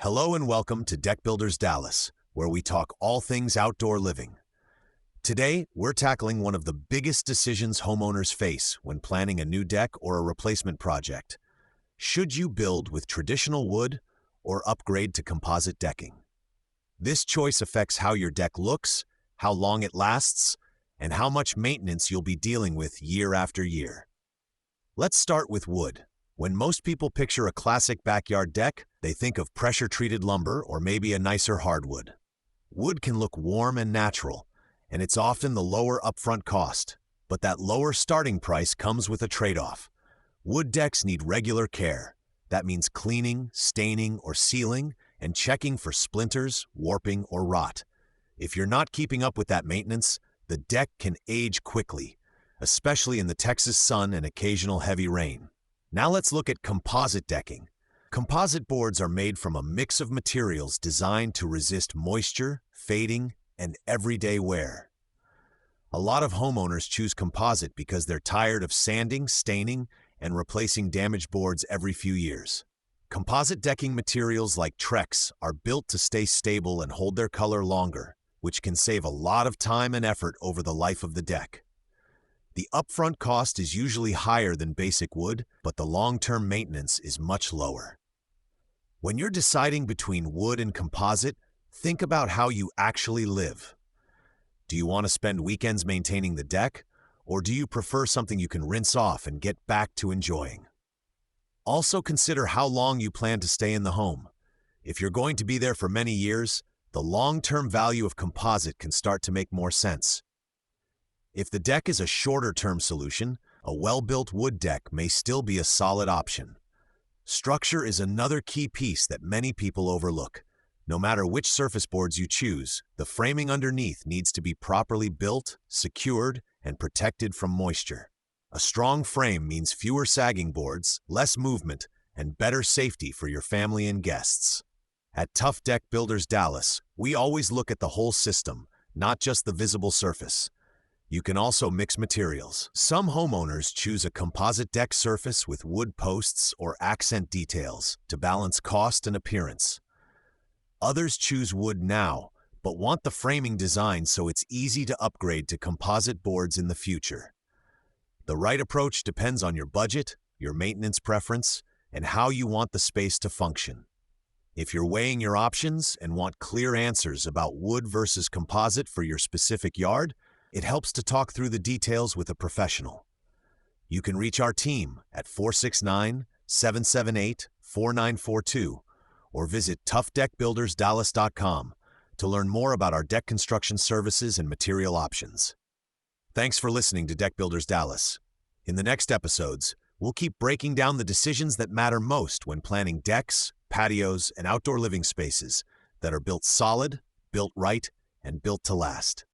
Hello and welcome to Deck Builders Dallas, where we talk all things outdoor living. Today, we're tackling one of the biggest decisions homeowners face when planning a new deck or a replacement project. Should you build with traditional wood or upgrade to composite decking? This choice affects how your deck looks, how long it lasts, and how much maintenance you'll be dealing with year after year. Let's start with wood. When most people picture a classic backyard deck, they think of pressure-treated lumber or maybe a nicer hardwood. Wood can look warm and natural, and it's often the lower upfront cost. But that lower starting price comes with a trade-off. Wood decks need regular care. That means cleaning, staining, or sealing, and checking for splinters, warping, or rot. If you're not keeping up with that maintenance, the deck can age quickly, especially in the Texas sun and occasional heavy rain. Now let's look at composite decking. Composite boards are made from a mix of materials designed to resist moisture, fading, and everyday wear. A lot of homeowners choose composite because they're tired of sanding, staining, and replacing damaged boards every few years. Composite decking materials like Trex are built to stay stable and hold their color longer, which can save a lot of time and effort over the life of the deck. The upfront cost is usually higher than basic wood, but the long-term maintenance is much lower. When you're deciding between wood and composite, think about how you actually live. Do you want to spend weekends maintaining the deck, or do you prefer something you can rinse off and get back to enjoying? Also consider how long you plan to stay in the home. If you're going to be there for many years, the long-term value of composite can start to make more sense. If the deck is a shorter-term solution, a well-built wood deck may still be a solid option. Structure is another key piece that many people overlook. No matter which surface boards you choose, the framing underneath needs to be properly built, secured, and protected from moisture. A strong frame means fewer sagging boards, less movement, and better safety for your family and guests. At Tough Deck Builders Dallas, we always look at the whole system, not just the visible surface. You can also mix materials. Some homeowners choose a composite deck surface with wood posts or accent details to balance cost and appearance. Others choose wood now, but want the framing design so it's easy to upgrade to composite boards in the future. The right approach depends on your budget, your maintenance preference, and how you want the space to function. If you're weighing your options and want clear answers about wood versus composite for your specific yard, it helps to talk through the details with a professional. You can reach our team at 469-778-4942 or visit toughdeckbuildersdallas.com to learn more about our deck construction services and material options. Thanks for listening to Deck Builders Dallas. In the next episodes, we'll keep breaking down the decisions that matter most when planning decks, patios, and outdoor living spaces that are built solid, built right, and built to last.